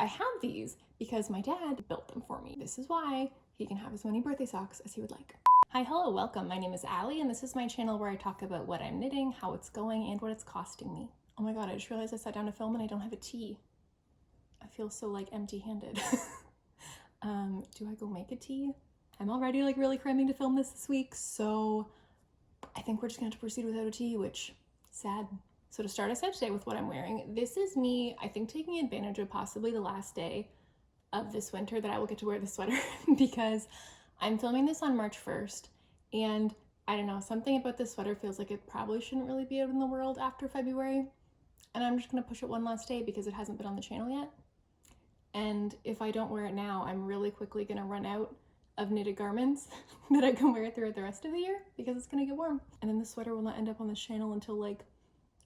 I have these because my dad built them for me. This is why he can have as many birthday socks as he would like. Hi, hello, welcome. My name is Allie, and this is my channel where I talk about what I'm knitting, how it's going, and what it's costing me. Oh my god, I just realized I sat down to film and I don't have a tea. I feel so like empty-handed. Do I go make a tea? I'm already like really cramming to film this week, so I think we're just gonna have to proceed without a tea, which sad. So to start us out today with what I'm wearing, this is me, I think, taking advantage of possibly the last day of this winter that I will get to wear the sweater because I'm filming this on March 1st, and I don't know, something about this sweater feels like it probably shouldn't really be out in the world after February, and I'm just gonna push it one last day because it hasn't been on the channel yet. And if I don't wear it now, I'm really quickly gonna run out of knitted garments that I can wear throughout the rest of the year because it's gonna get warm. And then the sweater will not end up on the channel until like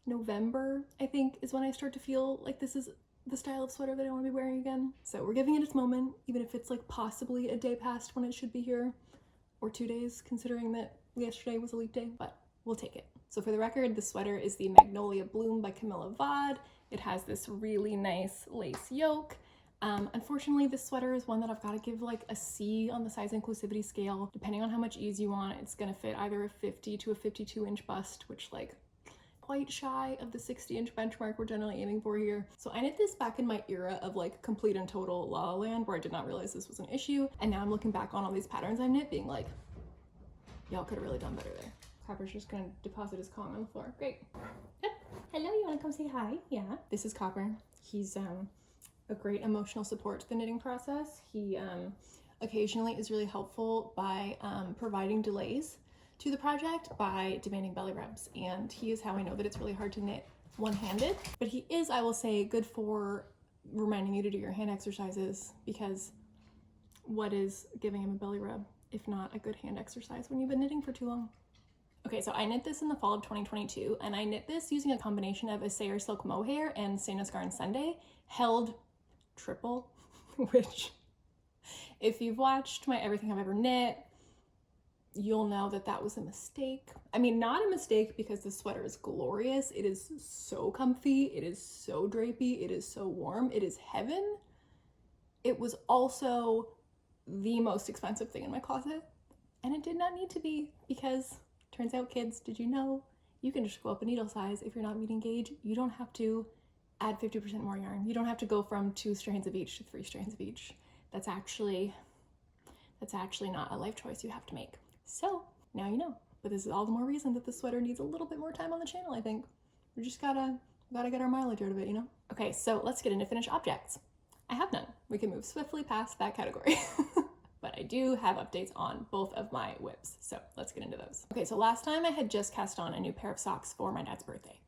November, I think, is when I start to feel like this is the style of sweater that I want to be wearing again. So we're giving it its moment, even if it's like possibly a day past when it should be here, or 2 days, considering that yesterday was a leap day, but we'll take it. So for the record, the sweater is the Magnolia Bloom by Camilla Vod. It has this really nice lace yoke. Unfortunately, this sweater is one that I've got to give like a C on the size inclusivity scale. Depending on how much ease you want, it's gonna fit either a 50 to a 52 inch bust, which like quite shy of the 60-inch benchmark we're generally aiming for here. So I knit this back in my era of like complete and total La La Land, where I did not realize this was an issue, and now I'm looking back on all these patterns I've knit being like, y'all could have really done better there. Copper's just gonna deposit his Kong on the floor. Great. Yep. Hello, you wanna come say hi? Yeah. This is Copper. He's a great emotional support to the knitting process. He occasionally is really helpful by providing delays to the project by demanding belly rubs, and he is how I know that it's really hard to knit one-handed. But he is, I will say, good for reminding you to do your hand exercises, because what is giving him a belly rub if not a good hand exercise when you've been knitting for too long? Okay, so I knit this in the fall of 2022, and I knit this using a combination of a Sayer Silk Mohair and Sanus Garn Sunday, held triple, which if you've watched my Everything I've Ever Knit, you'll know that that was a mistake. I mean, not a mistake because the sweater is glorious. It is so comfy. It is so drapey. It is so warm. It is heaven. It was also the most expensive thing in my closet, and it did not need to be, because turns out, kids, did you know you can just go up a needle size if you're not meeting gauge? You don't have to add 50% more yarn. You don't have to go from 2 strands of each to 3 strands of each. That's actually not a life choice you have to make. So now you know, but this is all the more reason that the sweater needs a little bit more time on the channel, I think. We just gotta get our mileage out of it, you know? Okay, so let's get into finished objects. I have none. We can move swiftly past that category. But I do have updates on both of my whips, so let's get into those. Okay, so last time I had just cast on a new pair of socks for my dad's birthday.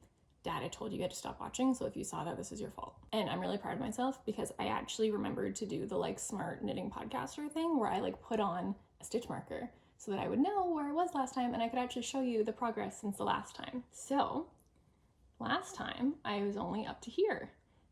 Dad, I told you had to stop watching, so if you saw that, this is your fault. And I'm really proud of myself because I actually remembered to do the like smart knitting podcaster thing where I like put on a stitch marker so that I would know where I was last time and I could actually show you the progress since the last time. So last time I was only up to here.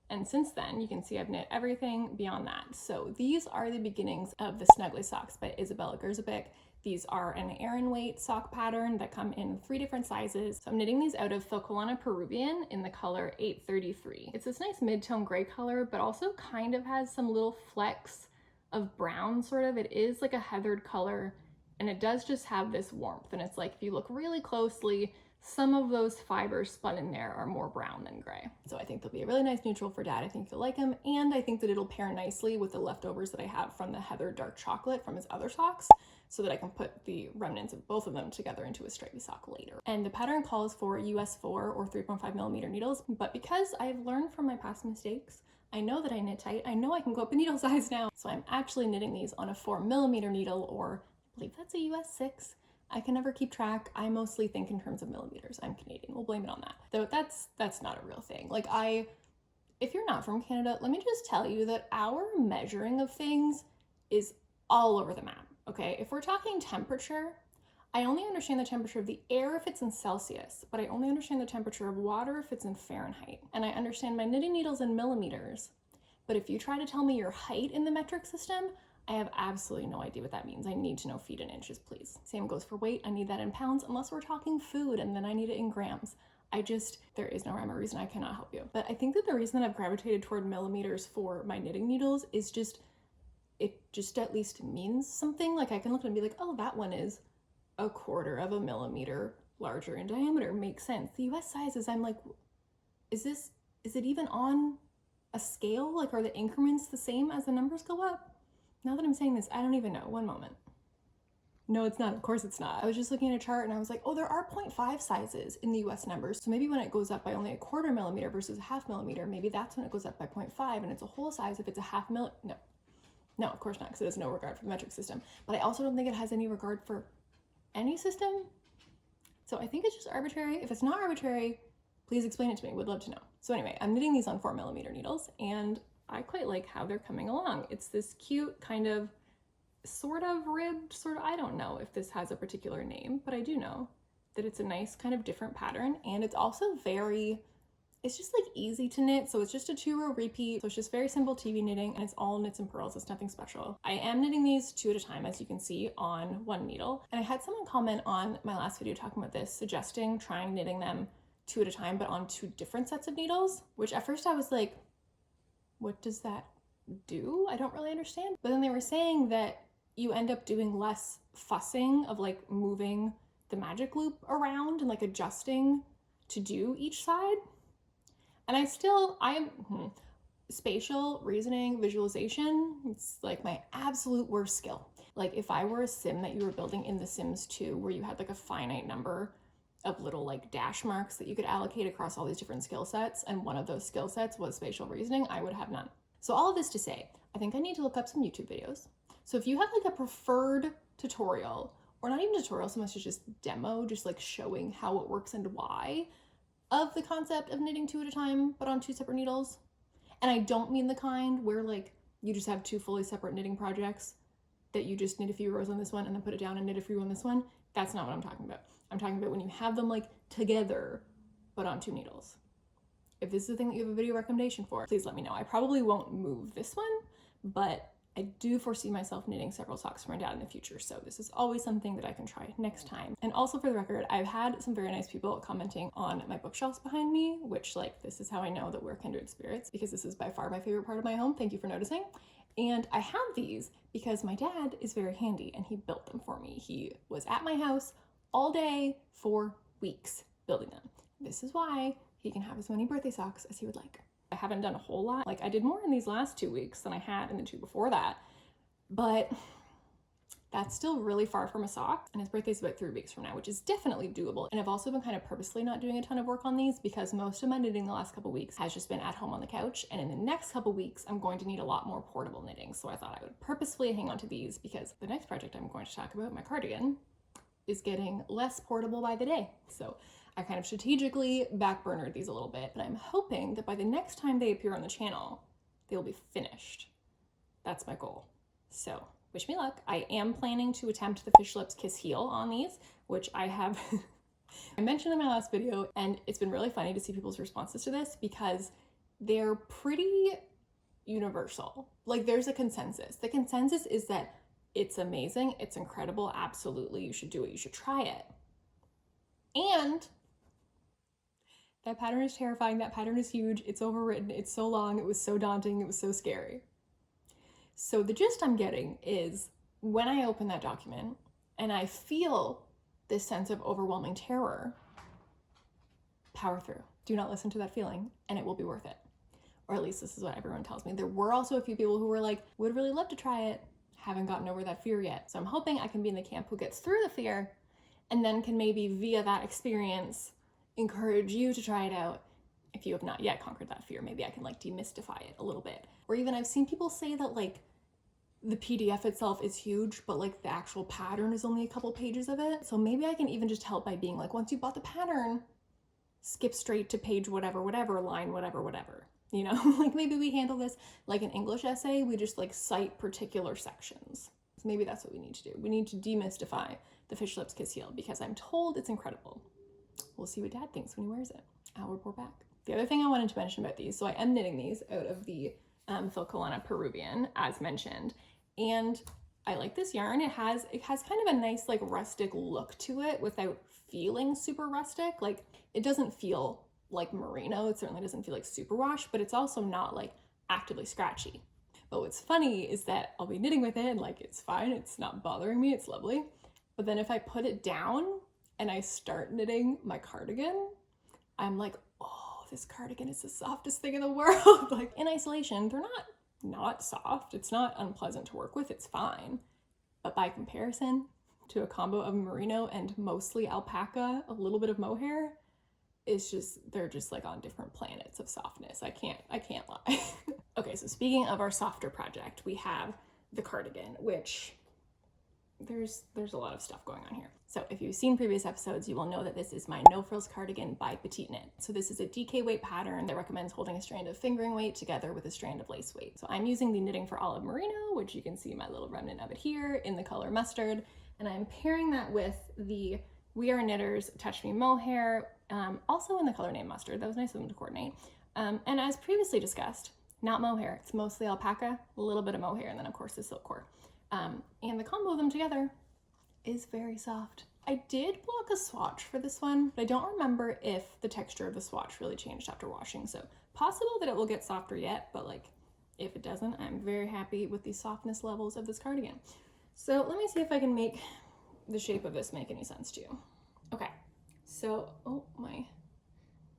And since then, you can see I've knit everything beyond that. So these are the beginnings of the Snuggly Socks by Izabela Grzybek. These are an Aran weight sock pattern that come in 3 different sizes. So I'm knitting these out of Filcolana Peruvian in the color 833. It's this nice mid-tone gray color, but also kind of has some little flecks of brown, sort of. It is like a heathered color, and it does just have this warmth. And it's like, if you look really closely, some of those fibers spun in there are more brown than gray. So I think they'll be a really nice neutral for Dad. I think you'll like them, and I think that it'll pair nicely with the leftovers that I have from the heather dark chocolate from his other socks, so that I can put the remnants of both of them together into a stripy sock later. And the pattern calls for US 4 or 3.5mm needles, but because I've learned from my past mistakes, I know that I knit tight. I know I can go up a needle size now. So I'm actually knitting these on a 4mm needle, or I believe that's a US 6. I can never keep track. I mostly think in terms of millimeters. I'm Canadian, we'll blame it on that. Though that's not a real thing. Like if you're not from Canada, let me just tell you that our measuring of things is all over the map, okay? If we're talking temperature, I only understand the temperature of the air if it's in Celsius, but I only understand the temperature of water if it's in Fahrenheit. And I understand my knitting needles in millimeters, but if you try to tell me your height in the metric system, I have absolutely no idea what that means. I need to know feet and inches, please. Same goes for weight. I need that in pounds, unless we're talking food, and then I need it in grams. there is no rhyme or reason. I cannot help you. But I think that the reason that I've gravitated toward millimeters for my knitting needles is it just at least means something. Like I can look and be like, oh, that one is 1/4 of a millimeter larger in diameter. Makes sense. The US sizes, I'm like, is it even on a scale? Like, are the increments the same as the numbers go up? Now that I'm saying this, I don't even know. One moment. No, it's not. Of course it's not. I was just looking at a chart and I was like, oh, there are 0.5 sizes in the US numbers. So maybe when it goes up by only 1/4 millimeter versus a 1/2 millimeter, maybe that's when it goes up by 0.5 and it's a whole size if it's a 1/2 mil. No, of course not, because it has no regard for the metric system. But I also don't think it has any regard for any system. So I think it's just arbitrary. If it's not arbitrary, please explain it to me. Would love to know. So anyway, I'm knitting these on 4mm needles and I quite like how they're coming along. It's this cute kind of sort of ribbed, I don't know if this has a particular name, but I do know that it's a nice kind of different pattern, and it's also it's just like easy to knit. So it's just a 2-row repeat. So it's just very simple TV knitting, and it's all knits and purls. It's nothing special. I am knitting these 2 at a time, as you can see, on 1 needle. And I had someone comment on my last video talking about this, suggesting trying knitting them 2 at a time, but on 2 different sets of needles, which at first I was like, what does that do? I don't really understand. But then they were saying that you end up doing less fussing of like moving the magic loop around and like adjusting to do each side. And I am spatial reasoning, visualization, it's like my absolute worst skill. Like if I were a sim that you were building in The Sims 2 where you had like a finite number of little like dash marks that you could allocate across all these different skill sets, and one of those skill sets was spatial reasoning, I would have none. So all of this to say, I think I need to look up some YouTube videos. So if you have like a preferred tutorial, or not even tutorial so much as just demo, just like showing how it works and why, of the concept of knitting 2 at a time, but on 2 separate needles. And I don't mean the kind where like you just have 2 fully separate knitting projects that you just knit a few rows on this one and then put it down and knit a few on this one. That's not what I'm talking about. I'm talking about when you have them like together, but on 2 needles. If this is the thing that you have a video recommendation for, please let me know. I probably won't move this one, but I do foresee myself knitting several socks for my dad in the future, so this is always something that I can try next time. And also for the record, I've had some very nice people commenting on my bookshelves behind me, which like, this is how I know that we're kindred spirits, because this is by far my favorite part of my home. Thank you for noticing. And I have these because my dad is very handy and he built them for me. He was at my house all day for weeks building them. This is why he can have as many birthday socks as he would like. I haven't done a whole lot. Like I did more in these last 2 weeks than I had in the 2 before that, but that's still really far from a sock. And his birthday's about 3 weeks from now, which is definitely doable. And I've also been kind of purposely not doing a ton of work on these because most of my knitting the last couple weeks has just been at home on the couch. And in the next couple weeks, I'm going to need a lot more portable knitting. So I thought I would purposefully hang on to these because the next project I'm going to talk about, my cardigan, is getting less portable by the day. So I kind of strategically backburnered these a little bit, but I'm hoping that by the next time they appear on the channel, they'll be finished. That's my goal. So wish me luck. I am planning to attempt the Fish Lips Kiss Heel on these, which I have I mentioned in my last video, and it's been really funny to see people's responses to this because they're pretty universal. Like there's a consensus. The consensus is that it's amazing, it's incredible, absolutely, you should do it, you should try it. And that pattern is terrifying, that pattern is huge, it's overwritten, it's so long, it was so daunting, it was so scary. So the gist I'm getting is when I open that document and I feel this sense of overwhelming terror, power through. Do not listen to that feeling and it will be worth it. Or at least this is what everyone tells me. There were also a few people who were like, would really love to try it, haven't gotten over that fear yet. So I'm hoping I can be in the camp who gets through the fear and then can maybe via that experience encourage you to try it out. If you have not yet conquered that fear, maybe I can like demystify it a little bit. Or even I've seen people say that like the PDF itself is huge, but like the actual pattern is only a couple pages of it. So maybe I can even just help by being like, once you bought the pattern, skip straight to page whatever, line whatever. You know, like maybe we handle this like an English essay. We just like cite particular sections. So maybe that's what we need to do. We need to demystify the Fish Lips Kiss Heel because I'm told it's incredible. We'll see what Dad thinks when he wears it. I'll report back. The other thing I wanted to mention about these, so I am knitting these out of the Filcolana Peruvian, as mentioned, and I like this yarn. It has kind of a nice like rustic look to it without feeling super rustic. Like it doesn't feel like merino. It certainly doesn't feel like superwash, but it's also not like actively scratchy. But what's funny is that I'll be knitting with it and like it's fine, it's not bothering me, it's lovely. But then if I put it down and I start knitting my cardigan, I'm like, oh, this cardigan is the softest thing in the world. Like in isolation, they're not soft. It's not unpleasant to work with, it's fine. But by comparison to a combo of merino and mostly alpaca, a little bit of mohair, it's just, they're just like on different planets of softness. I can't lie. Okay, so speaking of our softer project, we have the cardigan, which there's a lot of stuff going on here. So if you've seen previous episodes, you will know that this is my No Frills Cardigan by PetiteKnit. So this is a DK weight pattern that recommends holding a strand of fingering weight together with a strand of lace weight. So I'm using the Knitting for Olive Merino, which you can see my little remnant of it here in the color mustard. And I'm pairing that with the We Are Knitters Touch Me Mohair, also in the color name mustard. That was nice of them to coordinate. And as previously discussed, not mohair, it's mostly alpaca, a little bit of mohair, and then of course the silk core. And the combo of them together is very soft. I did block a swatch for this one, but I don't remember if the texture of the swatch really changed after washing. So possible that it will get softer yet, but like if it doesn't, I'm very happy with the softness levels of this cardigan. So let me see if I can make the shape of this make any sense to you. Okay, so, oh, my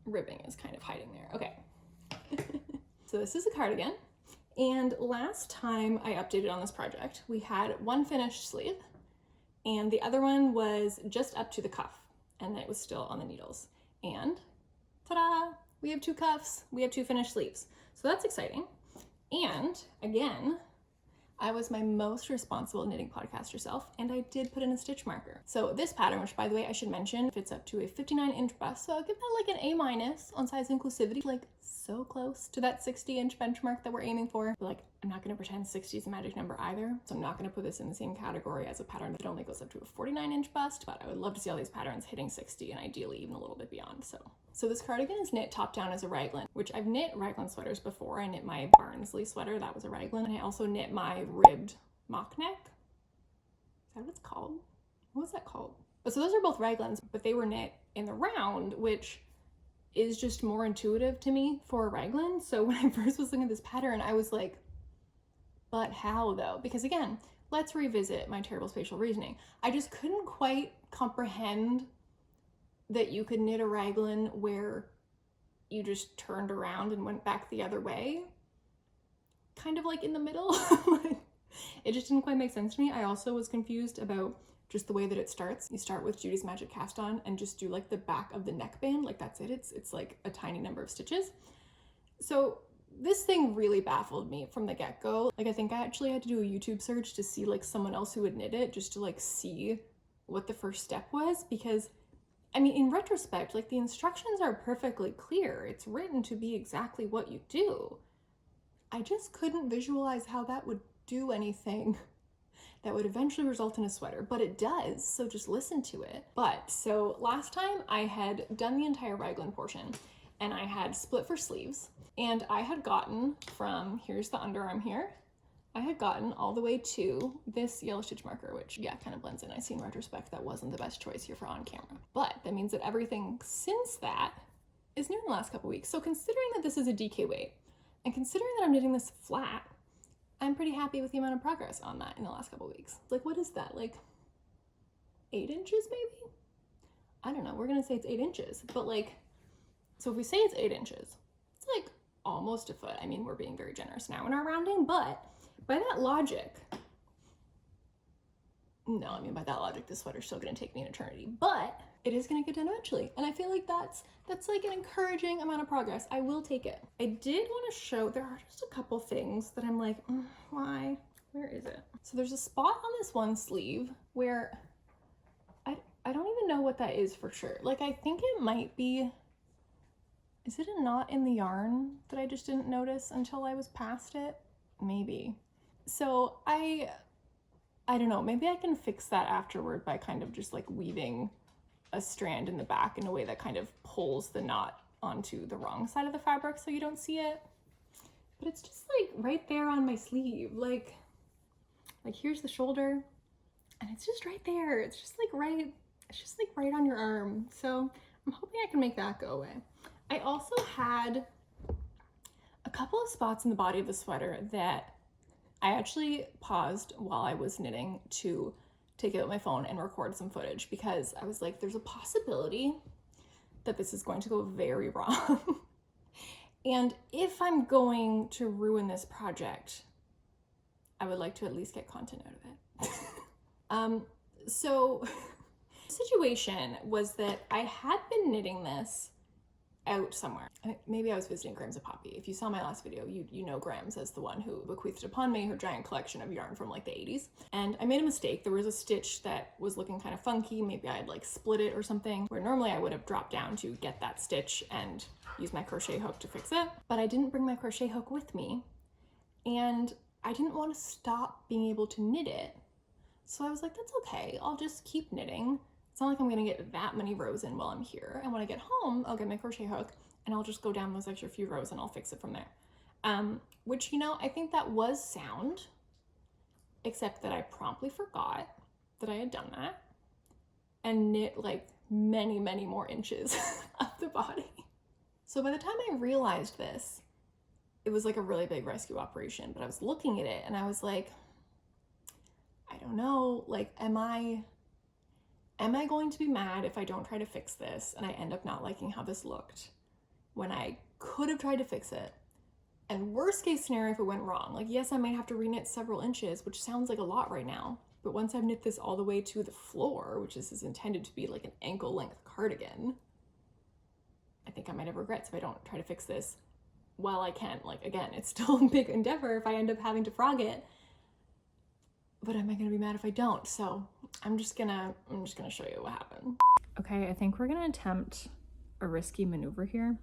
ribbing is kind of hiding there. Okay. So this is a cardigan. And last time I updated on this project, we had one finished sleeve and the other one was just up to the cuff and it was still on the needles. And ta-da, we have two cuffs, we have two finished sleeves. So that's exciting. And again, I was my most responsible knitting podcaster self, and I did put in a stitch marker. So this pattern, which by the way, I should mention, fits up to a 59-inch bust. So I'll give that like an A- on size inclusivity, like so close to that 60-inch benchmark that we're aiming for. But like, I'm not gonna pretend 60 is a magic number either. So I'm not gonna put this in the same category as a pattern that only goes up to a 49-inch bust, but I would love to see all these patterns hitting 60 and ideally even a little bit beyond, So this cardigan is knit top down as a raglan, which I've knit raglan sweaters before. I knit my Barnsley sweater, that was a raglan. And I also knit my ribbed mock neck. Is that what it's called? What was that called? But so those are both raglans, but they were knit in the round, which is just more intuitive to me for a raglan. So when I first was looking at this pattern, I was like, but how though? Because again, let's revisit my terrible spatial reasoning. I just couldn't quite comprehend that you could knit a raglan where you just turned around and went back the other way, kind of like in the middle. It just didn't quite make sense to me. I also was confused about just the way that it starts. You start with Judy's Magic Cast On and just do like the back of the neckband, like that's it. It's like a tiny number of stitches. So this thing really baffled me from the get-go. Like I think I actually had to do a YouTube search to see like someone else who would knit it just to like see what the first step was, because I mean, in retrospect, like the instructions are perfectly clear. It's written to be exactly what you do. I just couldn't visualize how that would do anything that would eventually result in a sweater, but it does, so just listen to it. But so last time I had done the entire raglan portion and I had split for sleeves, and I had gotten from, here's the underarm here, I had gotten all the way to this yellow stitch marker, which yeah, kind of blends in. I see in retrospect that wasn't the best choice here for on camera, but that means that everything since that is new in the last couple weeks. So considering that this is a DK weight and considering that I'm knitting this flat, I'm pretty happy with the amount of progress on that in the last couple weeks. Like, what is that? Like 8 inches maybe? I don't know. We're gonna say it's 8 inches, but like, so if we say it's 8 inches, it's like almost a foot. I mean, we're being very generous now in our rounding, but by that logic, no, I mean, by that logic, this sweater's still gonna take me an eternity, but it is gonna get done eventually. And I feel like that's like an encouraging amount of progress. I will take it. I did wanna show, there are just a couple things that I'm like, why? Where is it? So there's a spot on this one sleeve where I don't even know what that is for sure. Like, I think it might be, is it a knot in the yarn that I just didn't notice until I was past it? Maybe. So I don't know, maybe I can fix that afterward by kind of just like weaving a strand in the back in a way that kind of pulls the knot onto the wrong side of the fabric so you don't see it. But it's just like right there on my sleeve. Like, Like here's the shoulder and it's just right there. It's just like right on your arm. So I'm hoping I can make that go away. I also had a couple of spots in the body of the sweater that I actually paused while I was knitting to take out my phone and record some footage because I was like, there's a possibility that this is going to go very wrong. And if I'm going to ruin this project, I would like to at least get content out of it. So the situation was that I had been knitting this out somewhere. Maybe I was visiting Grams of Poppy. If you saw my last video, you know Grams as the one who bequeathed upon me her giant collection of yarn from like the 80s. And I made a mistake. There was a stitch that was looking kind of funky. Maybe I had like split it or something, where normally I would have dropped down to get that stitch and use my crochet hook to fix it. But I didn't bring my crochet hook with me. And I didn't want to stop being able to knit it. So I was like, that's okay. I'll just keep knitting. It's not like I'm gonna get that many rows in while I'm here. And when I get home, I'll get my crochet hook and I'll just go down those extra few rows and I'll fix it from there. Which, you know, I think that was sound, except that I promptly forgot that I had done that and knit like many, many more inches of the body. So by the time I realized this, it was like a really big rescue operation, but I was looking at it and I was like, I don't know, like, am I going to be mad if I don't try to fix this and I end up not liking how this looked when I could have tried to fix it? And worst case scenario, if it went wrong, like, yes, I might have to reknit several inches, which sounds like a lot right now, but once I've knit this all the way to the floor, which is intended to be like an ankle length cardigan, I think I might have regrets if I don't try to fix this while I can. Like, again, it's still a big endeavor if I end up having to frog it, but am I gonna be mad if I don't? So I'm just gonna show you what happened. Okay, I think we're gonna attempt a risky maneuver here.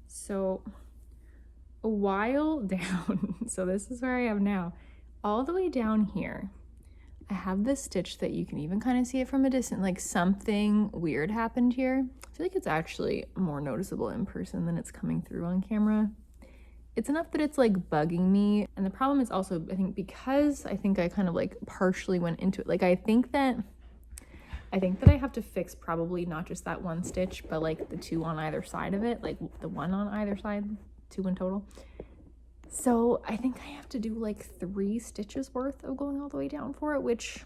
So a while down, so this is where I am now, all the way down here, I have this stitch that you can even kind of see it from a distance, like something weird happened here. I feel like it's actually more noticeable in person than it's coming through on camera. It's enough that it's like bugging me. And the problem is also, I think, because I think I kind of like partially went into it. Like, I think that I have to fix probably not just that one stitch, but like the two on either side of it, like the one on either side, two in total. So I think I have to do like 3 stitches worth of going all the way down for it, which,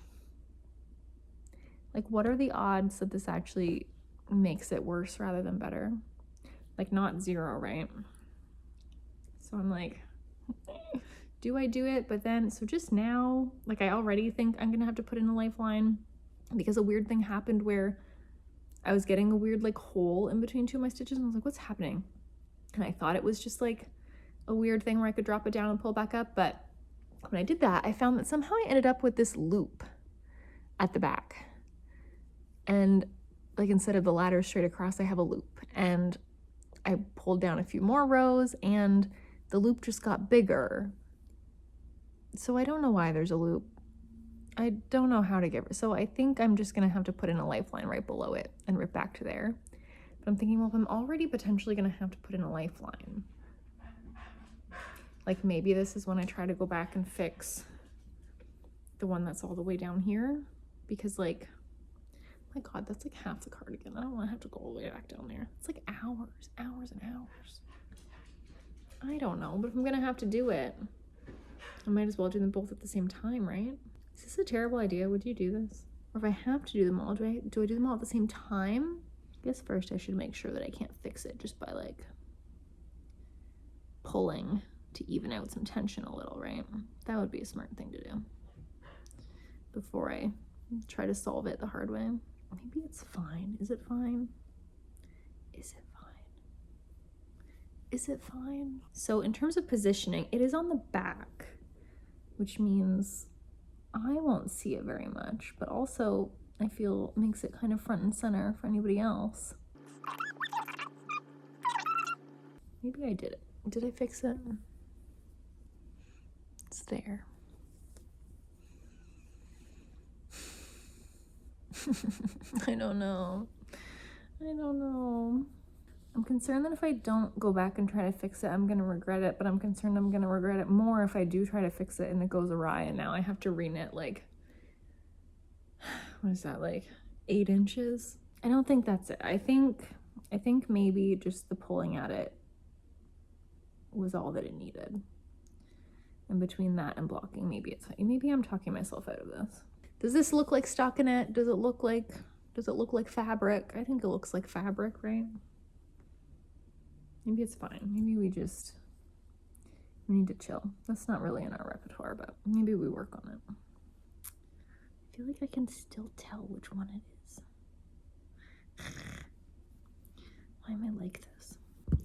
like, what are the odds that this actually makes it worse rather than better? Like, not 0, right? So I'm like, do I do it? But then, so just now, like, I already think I'm gonna have to put in a lifeline because a weird thing happened where I was getting a weird like hole in between 2 of my stitches and I was like, what's happening? And I thought it was just like a weird thing where I could drop it down and pull back up. But when I did that, I found that somehow I ended up with this loop at the back. And like, instead of the ladder straight across, I have a loop. And I pulled down a few more rows and the loop just got bigger. So I don't know why there's a loop. I don't know how to get it. So I think I'm just gonna have to put in a lifeline right below it and rip back to there. But I'm thinking, well, if I'm already potentially gonna have to put in a lifeline, like, maybe this is when I try to go back and fix the one that's all the way down here, because, like, my God, that's like half the cardigan. I don't want to have to go all the way back down there. It's like hours and hours. I don't know, but if I'm gonna have to do it, I might as well do them both at the same time, right? Is this a terrible idea? Would you do this? Or if I have to do them all, do I do them all at the same time? I guess first I should make sure that I can't fix it just by like pulling to even out some tension a little, right? That would be a smart thing to do before I try to solve it the hard way. Maybe it's fine. Is it fine? Is it fine? Is it fine? So in terms of positioning, it is on the back, which means I won't see it very much, but also I feel makes it kind of front and center for anybody else. Maybe I did it. Did I fix it? It's there. I don't know. I'm concerned that if I don't go back and try to fix it, I'm gonna regret it, but I'm concerned I'm gonna regret it more if I do try to fix it and it goes awry and now I have to reknit like, what is that, like 8 inches? I don't think that's it. I think maybe just the pulling at it was all that it needed. And between that and blocking, maybe I'm talking myself out of this. Does this look like stockinette? Does it look like fabric? I think it looks like fabric, right? Maybe it's fine. Maybe we need to chill. That's not really in our repertoire, but maybe we work on it. I feel like I can still tell which one it is. Why am I like this?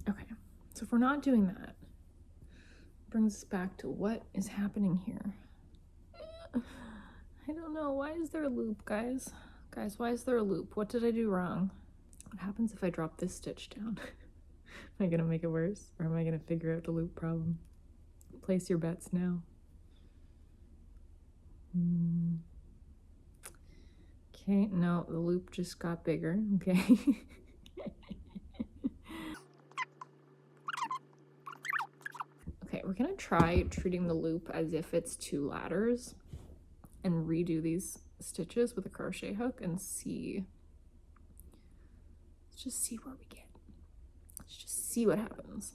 Okay, so if we're not doing that, it brings us back to what is happening here. I don't know. Why is there a loop, guys? Guys, why is there a loop? What did I do wrong? What happens if I drop this stitch down? Am I gonna make it worse, or am I gonna figure out the loop problem? Place your bets now. Okay, no, the loop just got bigger. Okay. Okay, we're gonna try treating the loop as if it's 2 ladders and redo these stitches with a crochet hook and see. Let's just see where we get. Let's just see what happens.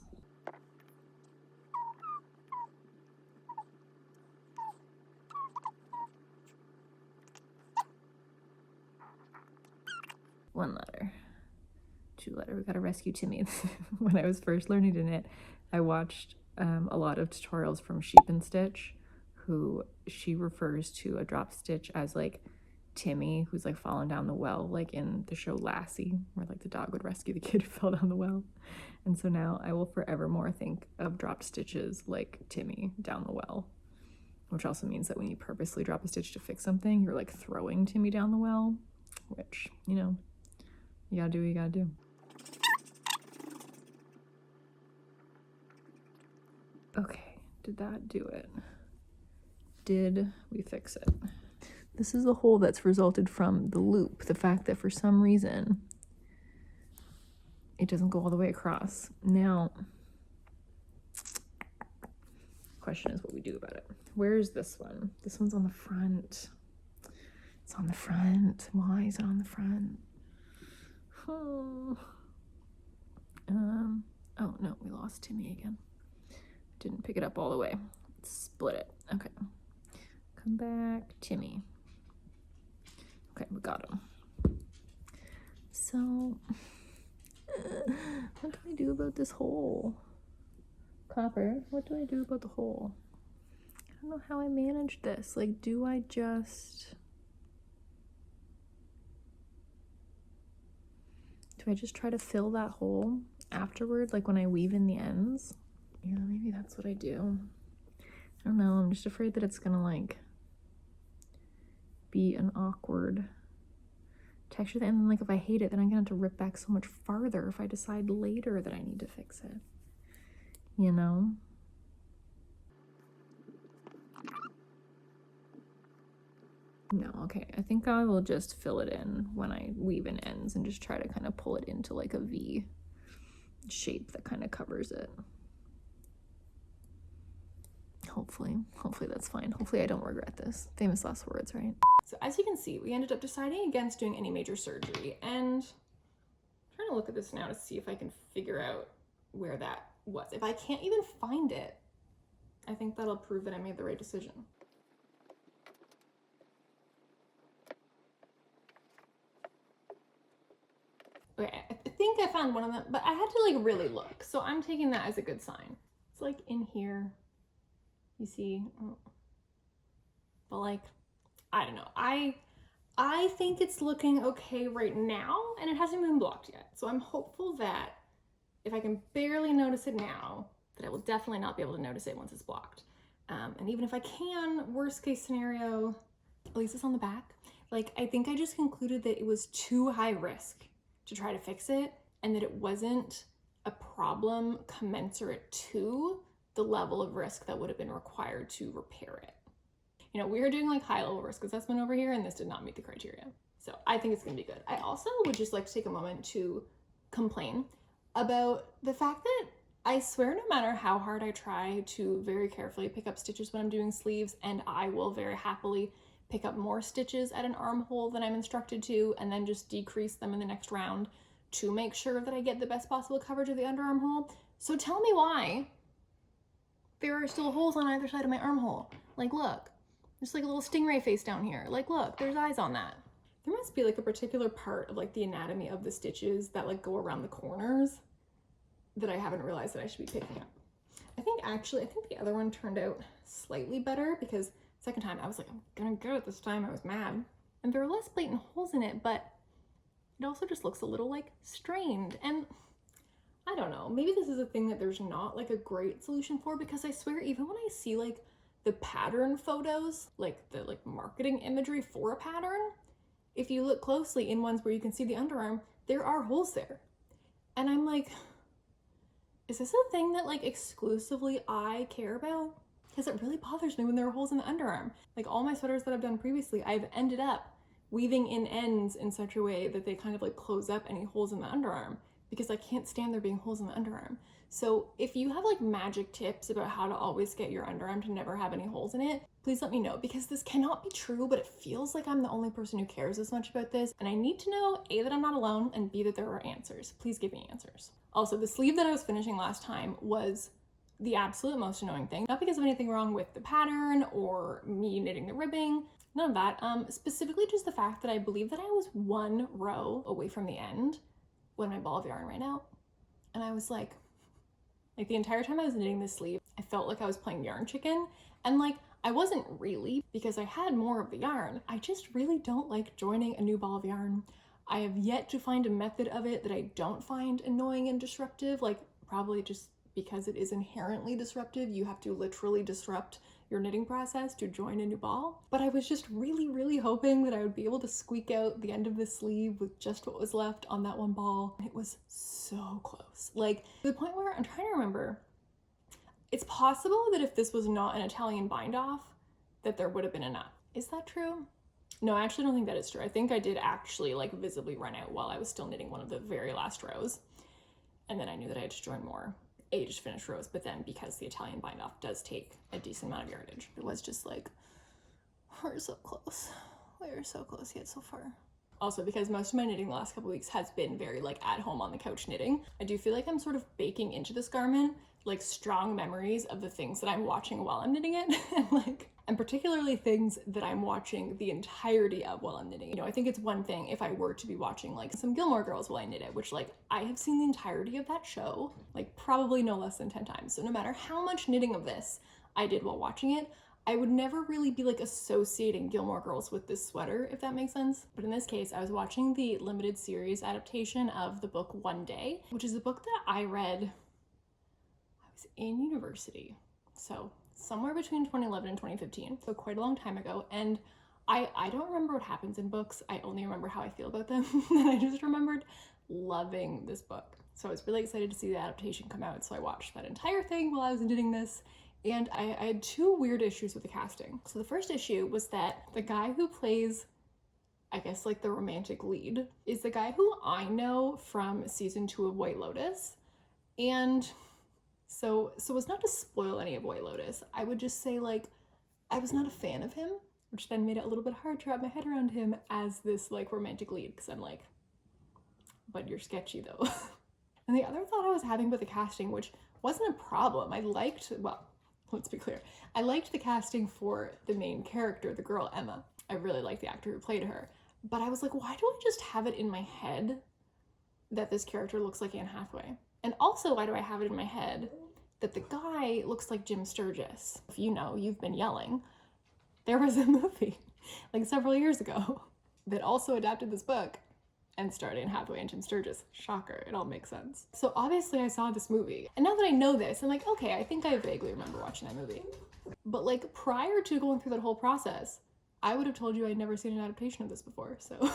One ladder, 2 ladder. We gotta rescue Timmy. When I was first learning to knit, I watched a lot of tutorials from Sheep and Stitch, who she refers to a drop stitch as like Timmy, who's like fallen down the well, like in the show Lassie, where like the dog would rescue the kid who fell down the well. And so now I will forevermore think of drop stitches like Timmy down the well, which also means that when you purposely drop a stitch to fix something, you're like throwing Timmy down the well, which, you know, you gotta do what you gotta do. Okay, did that do it? Did we fix it? This is a hole that's resulted from the loop, the fact that for some reason it doesn't go all the way across. Now, the question is what we do about it. Where is this one? This one's on the front. It's on the front. Why is it on the front? Oh, oh no, we lost Timmy again. Didn't pick it up all the way. Split it. Okay. Come back, Timmy. Okay, we got him. So, what do I do about this hole? Copper, what do I do about the hole? I don't know how I managed this. Like, do I just try to fill that hole afterward, like when I weave in the ends? Yeah, maybe that's what I do. I don't know, I'm just afraid that it's gonna like be an awkward texture. And then like if I hate it, then I'm gonna have to rip back so much farther if I decide later that I need to fix it, you know? No, okay, I think I will just fill it in when I weave in ends and just try to kind of pull it into like a V shape that kind of covers it. Hopefully that's fine. Hopefully I don't regret this. Famous last words, right? So as you can see, we ended up deciding against doing any major surgery, and I'm trying to look at this now to see if I can figure out where that was. If I can't even find it, I think that'll prove that I made the right decision. Okay, I think I found one of them, but I had to like really look. So I'm taking that as a good sign. It's like in here, you see, but like, I don't know. I think it's looking okay right now, and it hasn't been blocked yet. So I'm hopeful that if I can barely notice it now, that I will definitely not be able to notice it once it's blocked. And even if I can, worst case scenario, at least it's on the back. Like, I think I just concluded that it was too high risk to try to fix it, and that it wasn't a problem commensurate to the level of risk that would have been required to repair it. You know, we were doing like high level risk assessment over here, and this did not meet the criteria. So I think it's gonna be good. I also would just like to take a moment to complain. about the fact that I swear no matter how hard I try to very carefully pick up stitches when I'm doing sleeves, and I will very happily pick up more stitches at an armhole than I'm instructed to, and then just decrease them in the next round to make sure that I get the best possible coverage of the underarm hole. So tell me why there are still holes on either side of my armhole. Like, look, there's like a little stingray face down here. Like, look, there's eyes on that. There must be like a particular part of like the anatomy of the stitches that like go around the corners that I haven't realized that I should be picking up. I think the other one turned out slightly better because second time I was like, I'm gonna get it this time. I was mad. And there are less blatant holes in it, but it also just looks a little like strained. And I don't know, maybe this is a thing that there's not like a great solution for, because I swear even when I see like the pattern photos, like the like marketing imagery for a pattern, if you look closely in ones where you can see the underarm, there are holes there. And I'm like, is this a thing that like exclusively I care about? Because it really bothers me when there are holes in the underarm. Like all my sweaters that I've done previously, I've ended up weaving in ends in such a way that they kind of like close up any holes in the underarm, because I can't stand there being holes in the underarm. So if you have like magic tips about how to always get your underarm to never have any holes in it, please let me know, because this cannot be true, but it feels like I'm the only person who cares as much about this. And I need to know A, that I'm not alone, and B, that there are answers. Please give me answers. Also, the sleeve that I was finishing last time was the absolute most annoying thing. Not because of anything wrong with the pattern or me knitting the ribbing, none of that. Specifically just the fact that I believe that I was one row away from the end when my ball of yarn ran out. And I was like the entire time I was knitting this sleeve, I felt like I was playing yarn chicken. And like, I wasn't really, because I had more of the yarn. I just really don't like joining a new ball of yarn. I have yet to find a method of it that I don't find annoying and disruptive, like probably just because it is inherently disruptive. You have to literally disrupt your knitting process to join a new ball. But I was just really, really hoping that I would be able to squeak out the end of the sleeve with just what was left on that one ball. And it was so close. Like, to the point where I'm trying to remember, it's possible that if this was not an Italian bind off, that there would have been enough. Is that true? No, I actually don't think that is true. I think I did actually like visibly run out while I was still knitting one of the very last rows. And then I knew that I had to join more just finished rows, but then because the Italian bind off does take a decent amount of yardage, it was just like, we're so close. We're so close yet so far. Also, because most of my knitting the last couple weeks has been very like at home on the couch knitting, I do feel like I'm sort of baking into this garment like strong memories of the things that I'm watching while I'm knitting it. and particularly things that I'm watching the entirety of while I'm knitting. You know, I think it's one thing if I were to be watching like some Gilmore Girls while I knit it, which like I have seen the entirety of that show, like probably no less than 10 times. So no matter how much knitting of this I did while watching it, I would never really be like associating Gilmore Girls with this sweater, if that makes sense. But in this case, I was watching the limited series adaptation of the book One Day, which is a book that I read in university, so somewhere between 2011 and 2015, so quite a long time ago. And I don't remember what happens in books, I only remember how I feel about them. And I just remembered loving this book, so I was really excited to see the adaptation come out. So I watched that entire thing while I was knitting this, and I had two weird issues with the casting. So the first issue was that the guy who plays, I guess like the romantic lead, is the guy who I know from season 2 of White Lotus. And so as not to spoil any of White Lotus, I would just say like I was not a fan of him, which then made it a little bit hard to wrap my head around him as this like romantic lead, because I'm like, but you're sketchy though. And the other thought I was having with the casting, which wasn't a problem, well, let's be clear, I liked the casting for the main character, the girl Emma. I really liked the actor who played her, but I was like, why do I just have it in my head that this character looks like Anne Hathaway? And also, why do I have it in my head that the guy looks like Jim Sturgis? If you know, you've been yelling. There was a movie like several years ago that also adapted this book and starred Anne Hathaway and Jim Sturgis. Shocker, it all makes sense. So obviously I saw this movie, and now that I know this, I'm like, okay, I think I vaguely remember watching that movie. But like prior to going through that whole process, I would have told you I'd never seen an adaptation of this before, so.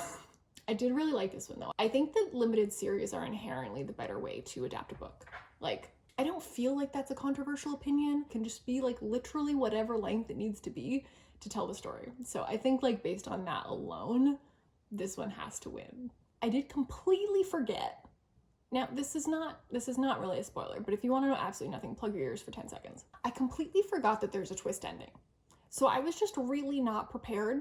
I did really like this one though. I think that limited series are inherently the better way to adapt a book. Like, I don't feel like that's a controversial opinion. It can just be like literally whatever length it needs to be to tell the story. So I think like based on that alone, this one has to win. I did completely forget Now, this is not really a spoiler, but if you want to know absolutely nothing, plug your ears for 10 seconds. I completely forgot that there's a twist ending. So I was just really not prepared,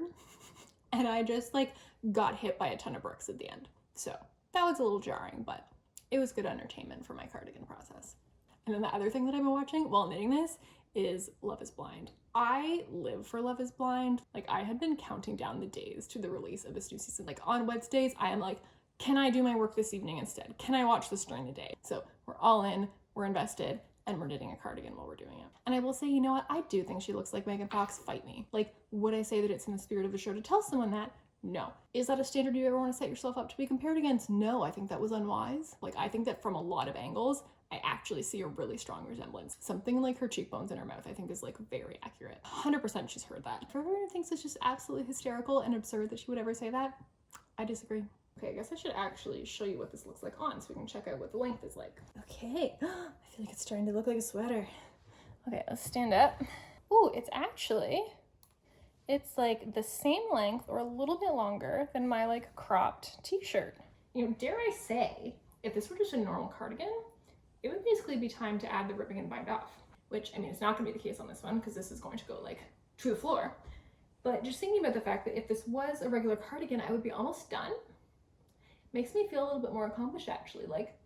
and I just like got hit by a ton of bricks at the end. So that was a little jarring, but it was good entertainment for my cardigan process. And then the other thing that I've been watching while knitting this is Love is Blind. I live for Love is Blind. Like, I had been counting down the days to the release of this new season. Like, on Wednesdays, I am like, can I do my work this evening instead? Can I watch this during the day? So we're all in, we're invested, and we're knitting a cardigan while we're doing it. And I will say, you know what? I do think she looks like Megan Fox. Fight me. Like, would I say that it's in the spirit of the show to tell someone that? No. Is that a standard you ever want to set yourself up to be compared against? No, I think that was unwise. Like, I think that from a lot of angles, I actually see a really strong resemblance. Something like her cheekbones and her mouth, I think, is like very accurate. 100% she's heard that. For everyone who thinks it's just absolutely hysterical and absurd that she would ever say that, I disagree. Okay, I guess I should actually show you what this looks like on so we can check out what the length is like. Okay, I feel like it's starting to look like a sweater. Okay, let's stand up. Ooh, it's like the same length or a little bit longer than my like cropped t-shirt. You know, dare I say, if this were just a normal cardigan, it would basically be time to add the ripping and bind off, which, I mean, it's not gonna be the case on this one because this is going to go like to the floor. But just thinking about the fact that if this was a regular cardigan, I would be almost done, makes me feel a little bit more accomplished actually. Like,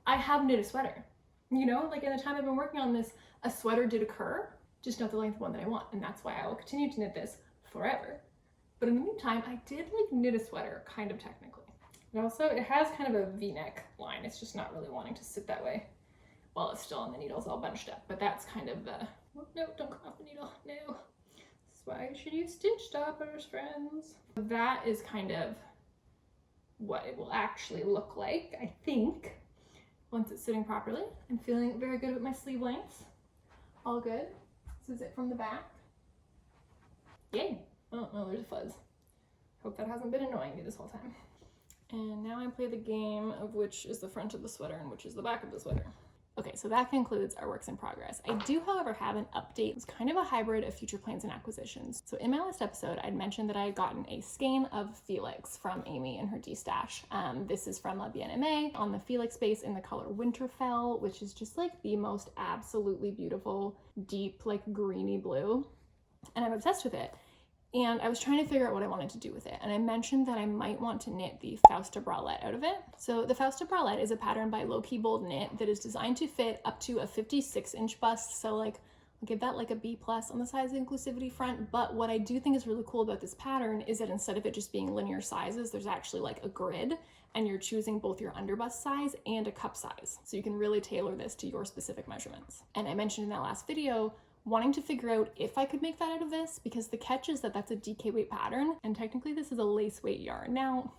I have knit a sweater, you know, like in the time I've been working on this, a sweater did occur, just not the length one that I want. And that's why I will continue to knit this forever. But in the meantime, I did like knit a sweater, kind of technically. And also it has kind of a V-neck line. It's just not really wanting to sit that way while it's still on the needles all bunched up. But that's kind of the, oh, no, don't cut off the needle, no. That's why you should use stitch stoppers, friends. That is kind of what it will actually look like, I think, once it's sitting properly. I'm feeling very good with my sleeve lengths. All good. This is it from the back. Yay. Oh, no, there's a fuzz. Hope that hasn't been annoying you this whole time. And now I play the game of which is the front of the sweater and which is the back of the sweater. Okay, so that concludes our works in progress. I do, however, have an update. It's kind of a hybrid of future plans and acquisitions. So in my last episode, I'd mentioned that I had gotten a skein of Felix from Amy and her D-stash. This is from Bien Aimée on the Felix base in the color Winterfell, which is just like the most absolutely beautiful, deep, like greeny blue. And I'm obsessed with it. And I was trying to figure out what I wanted to do with it. And I mentioned that I might want to knit the Fausta bralette out of it. So the Fausta bralette is a pattern by Low Key Bold Knit that is designed to fit up to a 56-inch bust. So like, I'll give that like a B+ on the size inclusivity front. But what I do think is really cool about this pattern is that instead of it just being linear sizes, there's actually like a grid and you're choosing both your underbust size and a cup size. So you can really tailor this to your specific measurements. And I mentioned in that last video, wanting to figure out if I could make that out of this, because the catch is that that's a DK weight pattern, and technically this is a lace weight yarn. Now,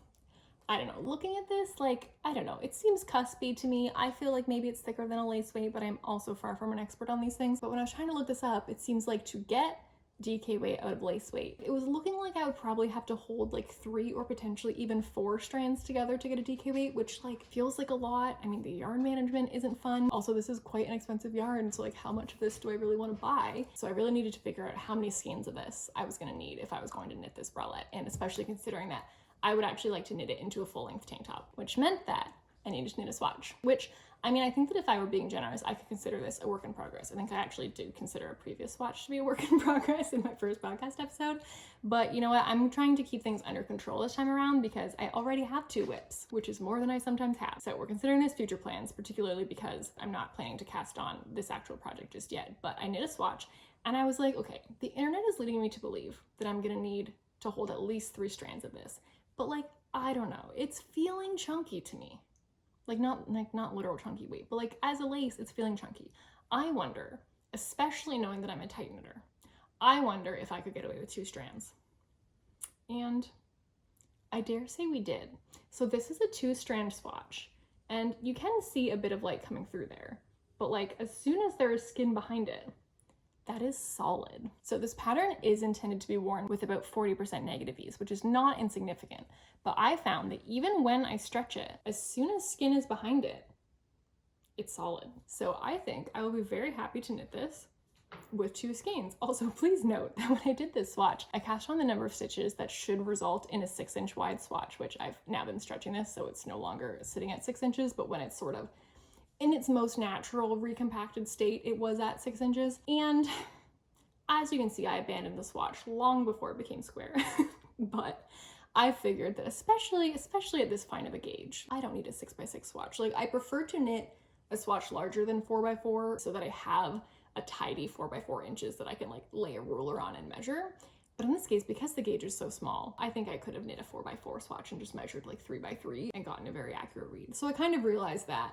I don't know, looking at this, like, I don't know, it seems cuspy to me. I feel like maybe it's thicker than a lace weight, but I'm also far from an expert on these things. But when I was trying to look this up, it seems like to get DK weight out of lace weight, it was looking like I would probably have to hold like 3 or potentially even 4 strands together to get a DK weight, which like feels like a lot. I mean, the yarn management isn't fun. Also, this is quite an expensive yarn, so like how much of this do I really want to buy? So I really needed to figure out how many skeins of this I was going to need if I was going to knit this bralette, and especially considering that I would actually like to knit it into a full-length tank top, which meant that I needed to knit a swatch, which, I mean, I think that if I were being generous, I could consider this a work in progress. I think I actually did consider a previous swatch to be a work in progress in my first podcast episode. But you know what? I'm trying to keep things under control this time around because I already have 2 whips, which is more than I sometimes have. So we're considering this future plans, particularly because I'm not planning to cast on this actual project just yet. But I knit a swatch and I was like, okay, the internet is leading me to believe that I'm gonna need to hold at least 3 strands of this. But like, I don't know, it's feeling chunky to me. Like not literal chunky weight, but like as a lace, it's feeling chunky. I wonder, especially knowing that I'm a tight knitter, I wonder if I could get away with 2 strands. And I dare say we did. So this is a 2-strand swatch, and you can see a bit of light coming through there, but like as soon as there is skin behind it, that is solid. So this pattern is intended to be worn with about 40% negative ease, which is not insignificant. But I found that even when I stretch it, as soon as skin is behind it, it's solid. So I think I will be very happy to knit this with 2 skeins. Also, please note that when I did this swatch, I cast on the number of stitches that should result in a 6-inch wide swatch, which I've now been stretching this, so it's no longer sitting at 6 inches, but when it's sort of in its most natural recompacted state, it was at 6 inches. And as you can see, I abandoned the swatch long before it became square. But I figured that especially at this fine of a gauge, I don't need a 6x6 swatch. Like, I prefer to knit a swatch larger than 4x4 so that I have a tidy 4x4 inches that I can like lay a ruler on and measure. But in this case, because the gauge is so small, I think I could have knit a 4x4 swatch and just measured like 3x3 and gotten a very accurate read. So I kind of realized that,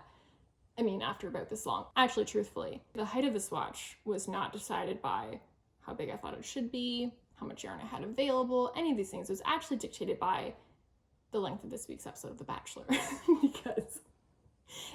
I mean, after about this long, actually, truthfully, the height of the swatch was not decided by how big I thought it should be, how much yarn I had available, any of these things. It was actually dictated by the length of this week's episode of The Bachelor. Because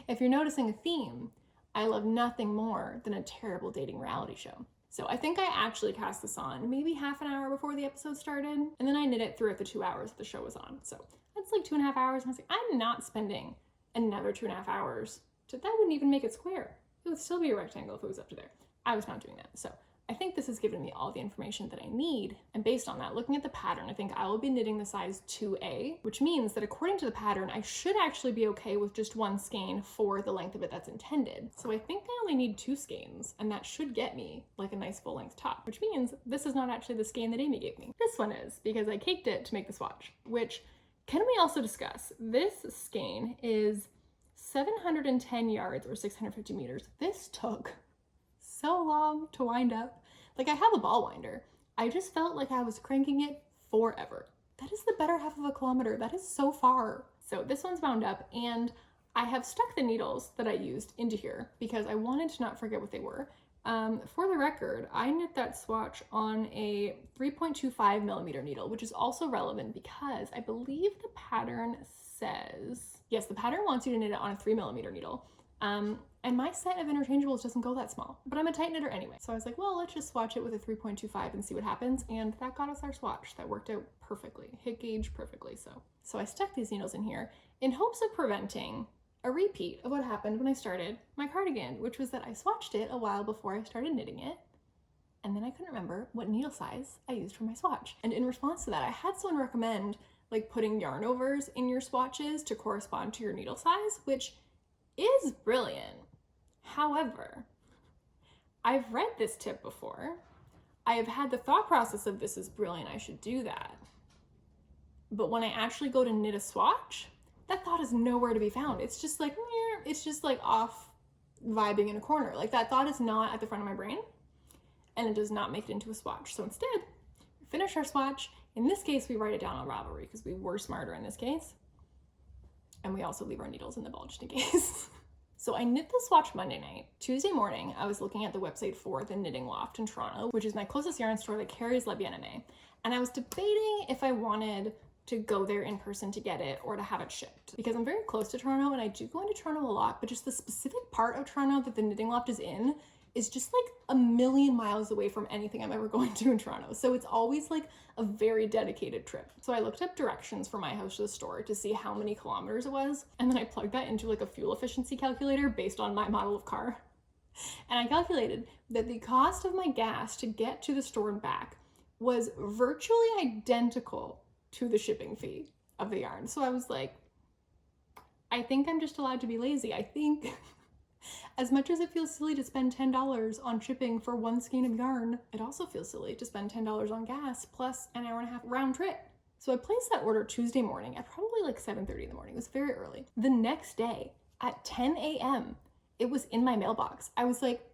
if you're noticing a theme, I love nothing more than a terrible dating reality show. So I think I actually cast this on maybe half an hour before the episode started, and then I knit it throughout the 2 hours the show was on. So that's like 2.5 hours, and I was like, I'm not spending another 2.5 hours. That wouldn't even make it square. It would still be a rectangle if it was up to there. I was not doing that. So I think this has given me all the information that I need. And based on that, looking at the pattern, I think I will be knitting the size 2A, which means that according to the pattern, I should actually be okay with just 1 skein for the length of it that's intended. So I think I only need 2 skeins, and that should get me like a nice full length top, which means this is not actually the skein that Amy gave me. This one is, because I caked it to make the swatch, which can we also discuss? This skein is 710 yards or 650 meters. This took so long to wind up. Like, I have a ball winder. I just felt like I was cranking it forever. That is the better half of a kilometer. That is so far. So this one's wound up, and I have stuck the needles that I used into here because I wanted to not forget what they were. For the record, I knit that swatch on a 3.25 millimeter needle, which is also relevant because I believe the pattern says, yes, the pattern wants you to knit it on a 3 millimeter needle. And my set of interchangeables doesn't go that small, but I'm a tight knitter anyway. So I was like, well, let's just swatch it with a 3.25 and see what happens. And that got us our swatch. That worked out perfectly, hit gauge perfectly. So I stuck these needles in here in hopes of preventing a repeat of what happened when I started my cardigan, which was that I swatched it a while before I started knitting it. And then I couldn't remember what needle size I used for my swatch. And in response to that, I had someone recommend like putting yarn overs in your swatches to correspond to your needle size, which is brilliant. However, I've read this tip before. I have had the thought process of this is brilliant, I should do that. But when I actually go to knit a swatch, that thought is nowhere to be found. It's just like off vibing in a corner. Like, that thought is not at the front of my brain, and it does not make it into a swatch. So instead, we finish our swatch. In this case, we write it down on Ravelry because we were smarter in this case. And we also leave our needles in the ball just in case. So I knit the swatch Monday night. Tuesday morning, I was looking at the website for the Knitting Loft in Toronto, which is my closest yarn store that carries Bien Aimée. And I was debating if I wanted to go there in person to get it or to have it shipped, because I'm very close to Toronto and I do go into Toronto a lot, but just the specific part of Toronto that the Knitting Loft is in is just like a million miles away from anything I'm ever going to in Toronto. So it's always like a very dedicated trip. So I looked up directions from my house to the store to see how many kilometers it was. And then I plugged that into like a fuel efficiency calculator based on my model of car. And I calculated that the cost of my gas to get to the store and back was virtually identical to the shipping fee of the yarn. So I was like, I think I'm just allowed to be lazy. I think as much as it feels silly to spend $10 on shipping for 1 skein of yarn, it also feels silly to spend $10 on gas plus an hour and a half round trip. So I placed that order Tuesday morning at probably like 7:30 in the morning. It was very early. The next day at 10 a.m., it was in my mailbox. I was like,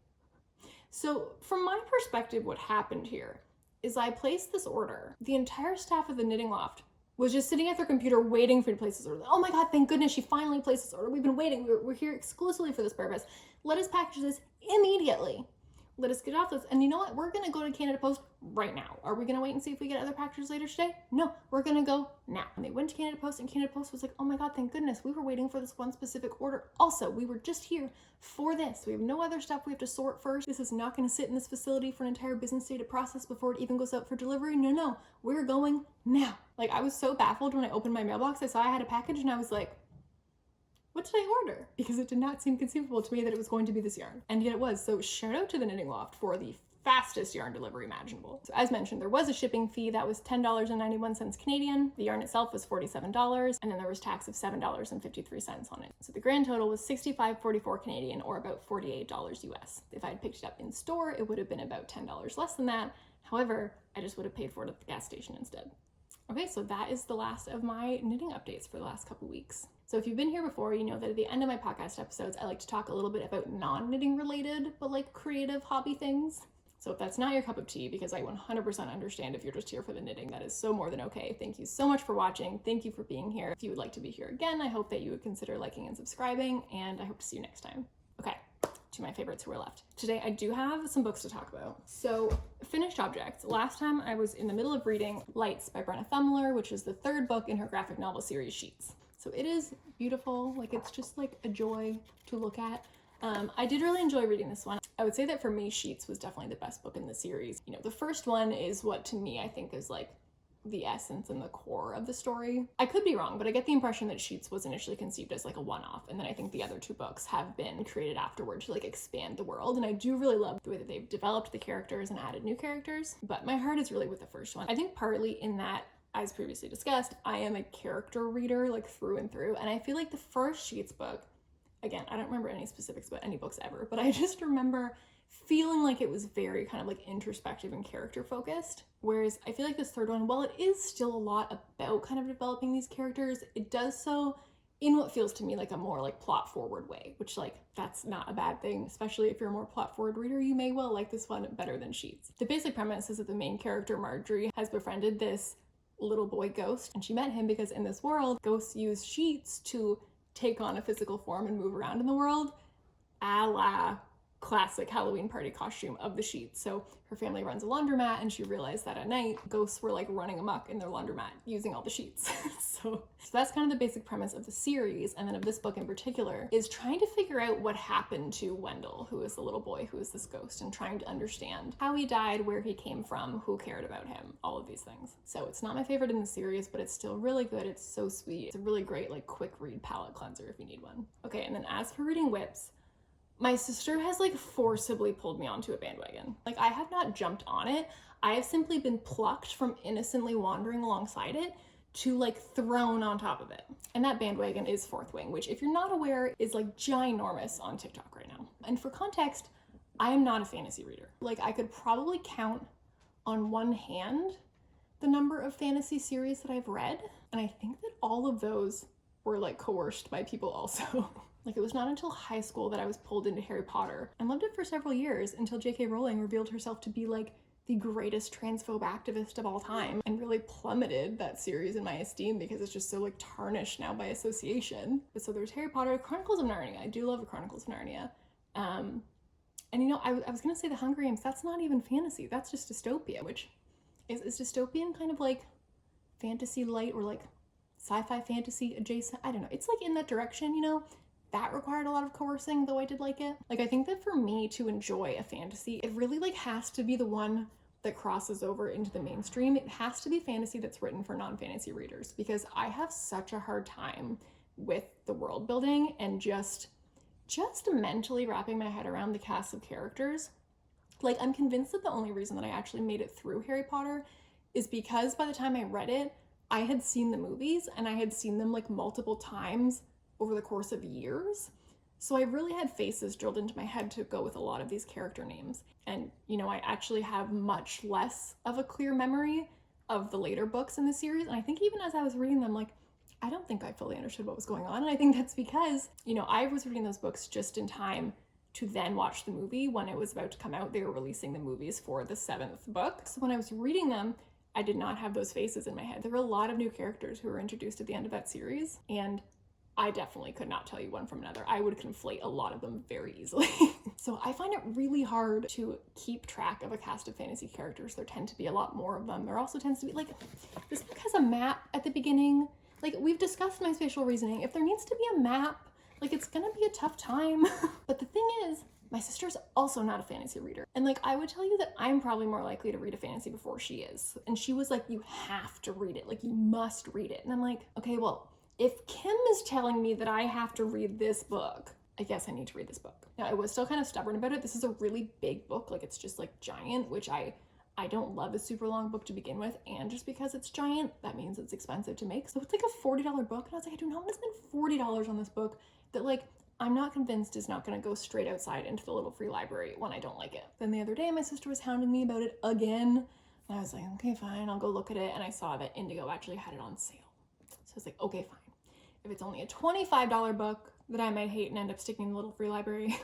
so from my perspective, what happened here is I placed this order. The entire staff of the Knitting Loft was just sitting at their computer waiting for me to place this order. Oh my God, thank goodness she finally placed this order. We've been waiting. We're here exclusively for this purpose. Let us package this immediately. Let us get off this. And you know what? We're gonna go to Canada Post right now. Are we gonna wait and see if we get other packages later today? No, we're gonna go now. And they went to Canada Post, and Canada Post was like, oh my God, thank goodness. We were waiting for this one specific order. Also, we were just here for this. We have no other stuff we have to sort first. This is not gonna sit in this facility for an entire business day to process before it even goes out for delivery. No, we're going now. Like, I was so baffled when I opened my mailbox. I saw I had a package and I was like, what did I order? Because it did not seem conceivable to me that it was going to be this yarn. And yet it was. So shout out to the Knitting Loft for the fastest yarn delivery imaginable. So as mentioned, there was a shipping fee that was $10.91 Canadian. The yarn itself was $47, and then there was tax of $7.53 on it. So the grand total was $65.44 Canadian, or about $48 US. If I had picked it up in store, it would have been about $10 less than that. However, I just would have paid for it at the gas station instead. Okay, so that is the last of my knitting updates for the last couple weeks. So if you've been here before, you know that at the end of my podcast episodes, I like to talk a little bit about non-knitting related, but like creative hobby things. So if that's not your cup of tea, because I 100% understand if you're just here for the knitting, that is so more than okay. Thank you so much for watching. Thank you for being here. If you would like to be here again, I hope that you would consider liking and subscribing, and I hope to see you next time. Okay, to my favorites who are left. Today I do have some books to talk about. So finished objects. Last time I was in the middle of reading Lights by Brenna Thumler, which is the third book in her graphic novel series Sheets. So it is beautiful, like it's just like a joy to look at. I did really enjoy reading this one. I would say that for me, Sheets was definitely the best book in the series. You know, the first one is what to me I think is like the essence and the core of the story. I could be wrong, but I get the impression that Sheets was initially conceived as like a one-off, and then I think the other two books have been created afterward to like expand the world, and I do really love the way that they've developed the characters and added new characters, but my heart is really with the first one. I think partly in that, as previously discussed, I am a character reader like through and through, and I feel like the first Sheets book, again, I don't remember any specifics about any books ever, but I just remember feeling like it was very kind of like introspective and character focused. Whereas I feel like this third one, while it is still a lot about kind of developing these characters, it does so in what feels to me like a more like plot forward way, which like that's not a bad thing, especially if you're a more plot forward reader, you may well like this one better than Sheets. The basic premise is that the main character, Marjorie, has befriended this little boy ghost, and she met him because in this world, ghosts use sheets to take on a physical form and move around in the world, a la classic Halloween party costume of the sheets. So her family runs a laundromat, and she realized that at night ghosts were like running amok in their laundromat using all the sheets. so that's kind of the basic premise of the series, and then of this book in particular is trying to figure out what happened to Wendell, who is the little boy who is this ghost, and trying to understand how he died, where he came from, who cared about him, all of these things. So it's not my favorite in the series, but it's still really good. It's so sweet. It's a really great like quick read palette cleanser if you need one. Okay, and then as for reading whips, my sister has like forcibly pulled me onto a bandwagon. Like I have not jumped on it. I have simply been plucked from innocently wandering alongside it to like thrown on top of it. And that bandwagon is Fourth Wing, which if you're not aware is like ginormous on TikTok right now. And for context, I am not a fantasy reader. Like I could probably count on one hand the number of fantasy series that I've read. And I think that all of those were like coerced by people also. Like it was not until high school that I was pulled into Harry Potter and loved it for several years until J.K. Rowling revealed herself to be like the greatest transphobe activist of all time and really plummeted that series in my esteem because it's just so like tarnished now by association. But so there's Harry Potter, Chronicles of Narnia. I do love the Chronicles of Narnia. And you know, I was gonna say the Hunger Games, that's not even fantasy, that's just dystopia, which is dystopian kind of like fantasy light or like sci-fi fantasy adjacent? I don't know, it's like in that direction, you know? That required a lot of coercing, though I did like it. Like I think that for me to enjoy a fantasy, it really like has to be the one that crosses over into the mainstream. It has to be fantasy that's written for non-fantasy readers, because I have such a hard time with the world building and just mentally wrapping my head around the cast of characters. Like I'm convinced that the only reason that I actually made it through Harry Potter is because by the time I read it, I had seen the movies and I had seen them like multiple times over the course of years. So I really had faces drilled into my head to go with a lot of these character names. And, you know, I actually have much less of a clear memory of the later books in the series. And I think even as I was reading them, like, I don't think I fully understood what was going on. And I think that's because, you know, I was reading those books just in time to then watch the movie when it was about to come out. They were releasing the movies for the 7th book. So when I was reading them, I did not have those faces in my head. There were a lot of new characters who were introduced at the end of that series, and I definitely could not tell you one from another. I would conflate a lot of them very easily. So I find it really hard to keep track of a cast of fantasy characters. There tend to be a lot more of them. There also tends to be, like, this book has a map at the beginning. Like, we've discussed my spatial reasoning. If there needs to be a map, like, it's gonna be a tough time. But the thing is, my sister's also not a fantasy reader. And like, I would tell you that I'm probably more likely to read a fantasy before she is. And she was like, you have to read it. Like, you must read it. And I'm like, okay, well, if Kim is telling me that I have to read this book, I guess I need to read this book. Now, I was still kind of stubborn about it. This is a really big book. Like, it's just like giant, which I don't love a super long book to begin with. And just because it's giant, that means it's expensive to make. So it's like a $40 book. And I was like, I do not want to spend $40 on this book that, like, I'm not convinced is not going to go straight outside into the little free library when I don't like it. Then the other day, my sister was hounding me about it again. And I was like, okay, fine, I'll go look at it. And I saw that Indigo actually had it on sale. So I was like, okay, fine. If it's only a $25 book that I might hate and end up sticking in the little free library,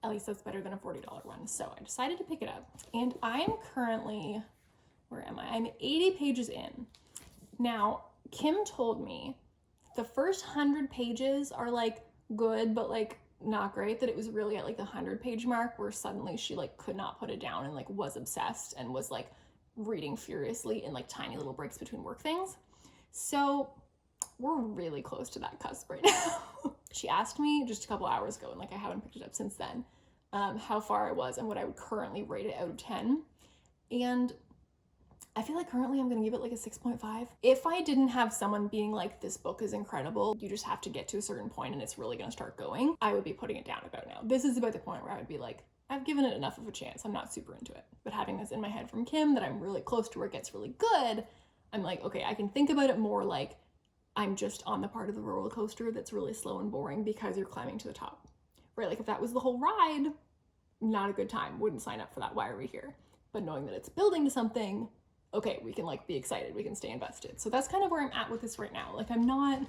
at least that's better than a $40 one. So I decided to pick it up. And I'm currently, where am I? I'm 80 pages in. Now, Kim told me the first 100 pages are like good, but like not great, that it was really at like the 100-page mark where suddenly she like could not put it down and like was obsessed and was like reading furiously in like tiny little breaks between work things. So we're really close to that cusp right now. She asked me just a couple hours ago, and like I haven't picked it up since then, how far I was and what I would currently rate it out of 10. And I feel like currently I'm gonna give it like a 6.5. If I didn't have someone being like, this book is incredible, you just have to get to a certain point and it's really gonna start going, I would be putting it down about now. This is about the point where I would be like, I've given it enough of a chance. I'm not super into it. But having this in my head from Kim that I'm really close to where it gets really good, I'm like, okay, I can think about it more like I'm just on the part of the roller coaster that's really slow and boring because you're climbing to the top, right? Like if that was the whole ride, not a good time, wouldn't sign up for that. Why are we here? But knowing that it's building to something, okay, we can like be excited, we can stay invested. So that's kind of where I'm at with this right now. Like I'm not,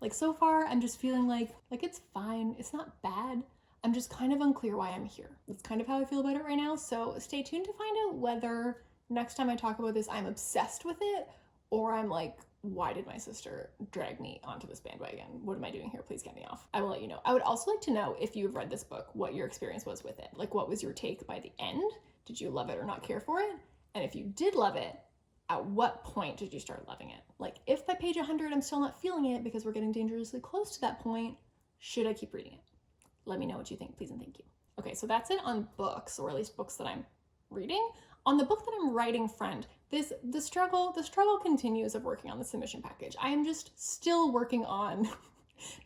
like so far I'm just feeling like it's fine, it's not bad. I'm just kind of unclear why I'm here. That's kind of how I feel about it right now. So stay tuned to find out whether next time I talk about this, I'm obsessed with it, or I'm like, why did my sister drag me onto this bandwagon? What am I doing here? Please get me off. I will let you know. I would also like to know, if you've read this book, what your experience was with it. Like, what was your take by the end? Did you love it or not care for it? And if you did love it, at what point did you start loving it? Like, if by page 100 I'm still not feeling it because we're getting dangerously close to that point, should I keep reading it? Let me know what you think, please and thank you. Okay, so that's it on books, or at least books that I'm reading. On the book that I'm writing, friend, the struggle continues of working on the submission package. I am just still working on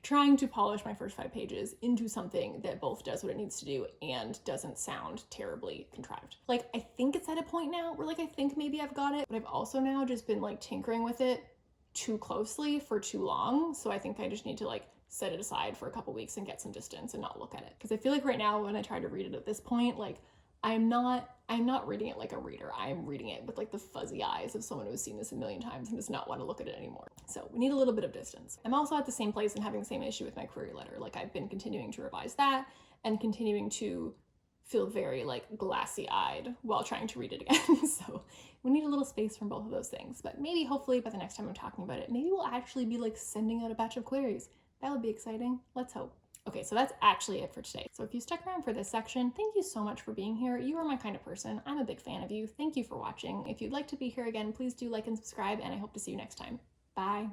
trying to polish my first 5 pages into something that both does what it needs to do and doesn't sound terribly contrived. Like, I think it's at a point now where like I think maybe I've got it, but I've also now just been like tinkering with it too closely for too long. So I think I just need to like set it aside for a couple weeks and get some distance and not look at it. Because I feel like right now when I try to read it at this point, like I'm not reading it like a reader. I'm reading it with like the fuzzy eyes of someone who's seen this a million times and does not want to look at it anymore. So we need a little bit of distance. I'm also at the same place and having the same issue with my query letter. Like I've been continuing to revise that and continuing to feel very like glassy-eyed while trying to read it again. So we need a little space from both of those things. But maybe hopefully by the next time I'm talking about it, maybe we'll actually be like sending out a batch of queries. That would be exciting. Let's hope. Okay, so that's actually it for today. So if you stuck around for this section, thank you so much for being here. You are my kind of person. I'm a big fan of you. Thank you for watching. If you'd like to be here again, please do like and subscribe, and I hope to see you next time. Bye.